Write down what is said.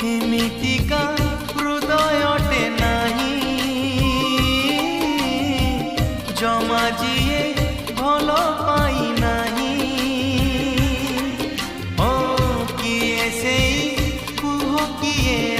ଏମିତିକା ହୃଦୟଟେ ନାହିଁ ଜମା ଯିଏ ଭଲ ପାଇ ନାହିଁ। ଓ କିଏ ସେଇ କୁହ କିଏ